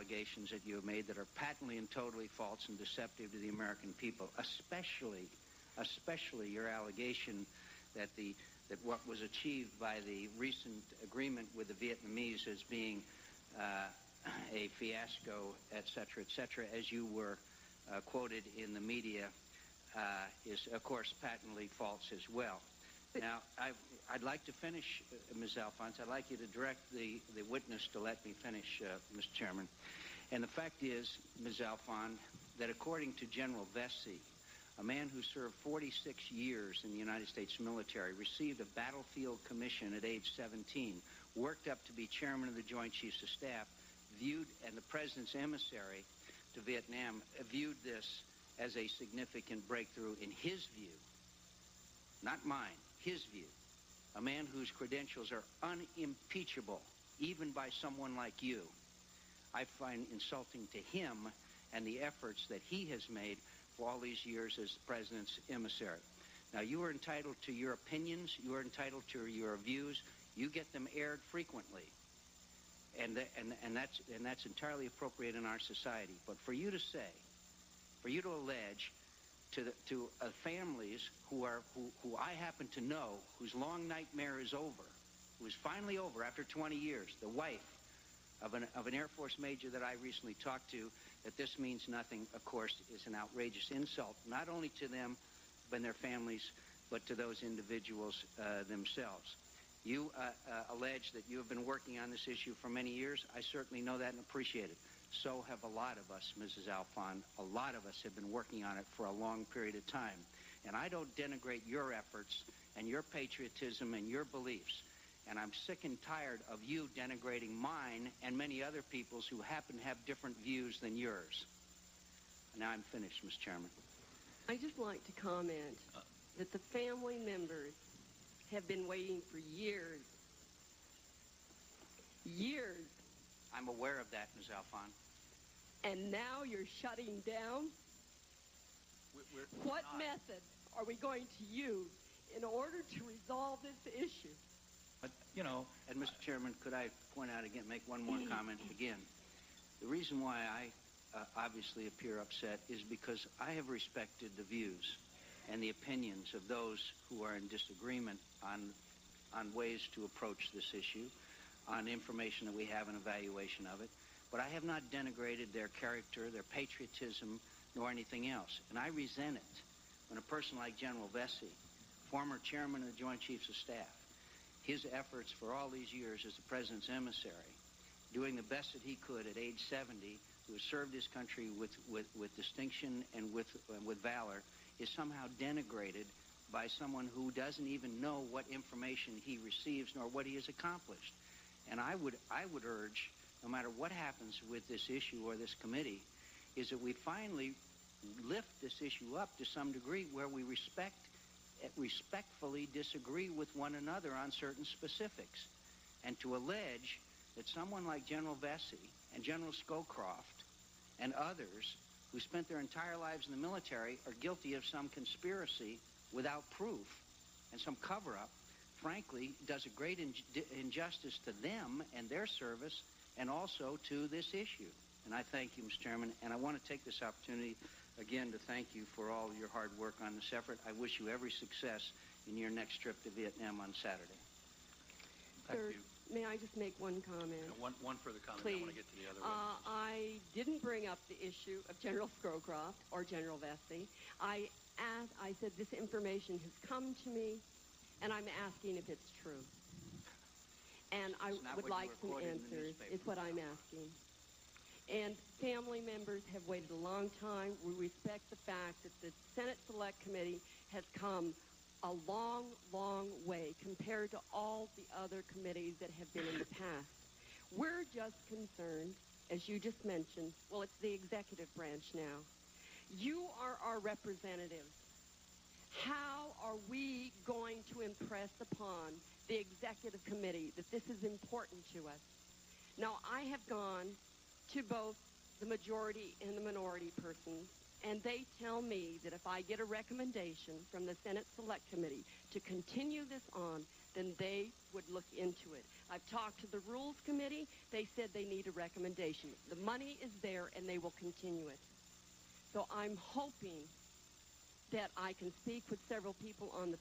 allegations that you have made that are patently and totally false and deceptive to the American people, especially your allegation that what was achieved by the recent agreement with the Vietnamese as being a fiasco, et cetera, as you were quoted in the media, is, of course, patently false as well. Now, I'd like to finish, Ms. Alfond. I'd like you to direct the witness to let me finish, Mr. Chairman. And the fact is, Ms. Alfond, that according to General Vesey, a man who served 46 years in the United States military, received a battlefield commission at age 17, worked up to be chairman of the Joint Chiefs of Staff, and the President's emissary to Vietnam, viewed this as a significant breakthrough in his view, not mine, his view. A man whose credentials are unimpeachable, even by someone like you. I find insulting to him and the efforts that he has made for all these years as the President's emissary. Now, you are entitled to your opinions. You are entitled to your views. You get them aired frequently. And that's entirely appropriate in our society. But for you to say, for you to allege to families who I happen to know, whose long nightmare is over, who is finally over after 20 years, the wife of an Air Force major that I recently talked to, that this means nothing, of course, is an outrageous insult, not only to them and their families, but to those individuals themselves. You allege that you have been working on this issue for many years. I certainly know that and appreciate it. So have a lot of us, Mrs. Alfond. A lot of us have been working on it for a long period of time. And I don't denigrate your efforts and your patriotism and your beliefs. And I'm sick and tired of you denigrating mine and many other people's who happen to have different views than yours. Now I'm finished, Mr. Chairman. I'd just like to comment that the family members have been waiting for years. Years. I'm aware of that, Ms. Alfond. And now you're shutting down? What method are we going to use in order to resolve this issue? But, you know, and Mr. Chairman, could I point out again, make one more comment again? The reason why I obviously appear upset is because I have respected the views and the opinions of those who are in disagreement on ways to approach this issue, on information that we have, an evaluation of it. But I have not denigrated their character, their patriotism, nor anything else. And I resent it when a person like General Vesey, former chairman of the Joint Chiefs of Staff, his efforts for all these years as the President's emissary, doing the best that he could at age 70, who has served his country with distinction and with valor, is somehow denigrated by someone who doesn't even know what information he receives nor what he has accomplished. And I would urge, no matter what happens with this issue or this committee, is that we finally lift this issue up to some degree where we respectfully disagree with one another on certain specifics. And to allege that someone like General Vesey and General Scowcroft and others who spent their entire lives in the military are guilty of some conspiracy without proof and some cover-up, frankly, does a great injustice to them and their service and also to this issue. And I thank you, Mr. Chairman, and I want to take this opportunity again to thank you for all your hard work on this effort. I wish you every success in your next trip to Vietnam on Saturday. Sir, may I just make one comment? One further comment. Please. I want to get to the other witnesses. I didn't bring up the issue of General Scowcroft or General Vesey. I said this information has come to me, and I'm asking if it's true. And I would like some answers, is what I'm asking. And family members have waited a long time. We respect the fact that the Senate Select Committee has come a long, long way compared to all the other committees that have been in the past. We're just concerned, as you just mentioned, well, it's the executive branch now. You are our representatives. How are we going to impress upon the executive committee that this is important to us? Now, I have gone to both the majority and the minority persons, and they tell me that if I get a recommendation from the Senate Select Committee to continue this on, then they would look into it. I've talked to the Rules Committee. They said they need a recommendation. The money is there, and they will continue it. So I'm hoping that I can speak with several people on the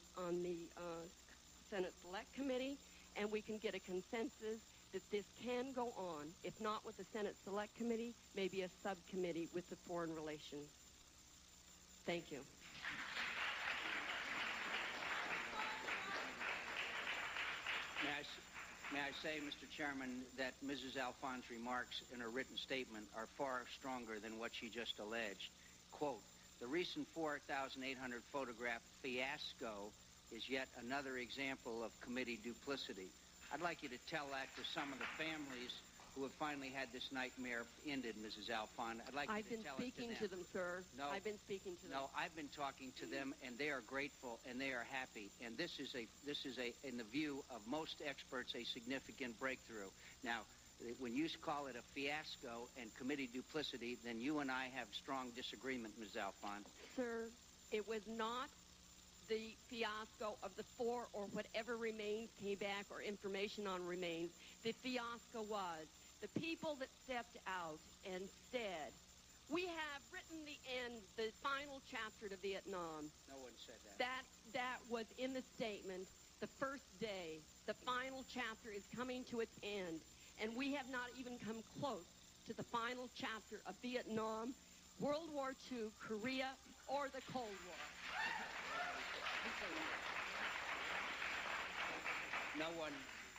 Senate Select Committee, and we can get a consensus that this can go on, if not with the Senate Select Committee, maybe a subcommittee with the Foreign Relations. Thank you. May I say, Mr. Chairman, that Mrs. Alfond's remarks in her written statement are far stronger than what she just alleged. Quote, the recent 4,800 photograph fiasco is yet another example of committee duplicity. I'd like you to tell that to some of the families who have finally had this nightmare ended, Mrs. Alfond. I'd like you to tell it to them. I've been speaking to them, sir. No. I've been speaking to them. No, I've been talking to them, and they are grateful, and they are happy. And this is in the view of most experts, a significant breakthrough. Now, when you call it a fiasco and committee duplicity, then you and I have strong disagreement, Ms. Alfond. Sir, it was not the fiasco of the 4 or whatever remains came back or information on remains. The fiasco was the people that stepped out and said, we have written the final chapter to Vietnam. No one said that. That was in the statement the first day. The final chapter is coming to its end, and we have not even come close to the final chapter of Vietnam, World War II, Korea, or the Cold War.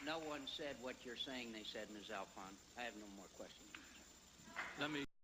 No one said what you're saying they said, Ms. Alfond. I have no more questions. Let me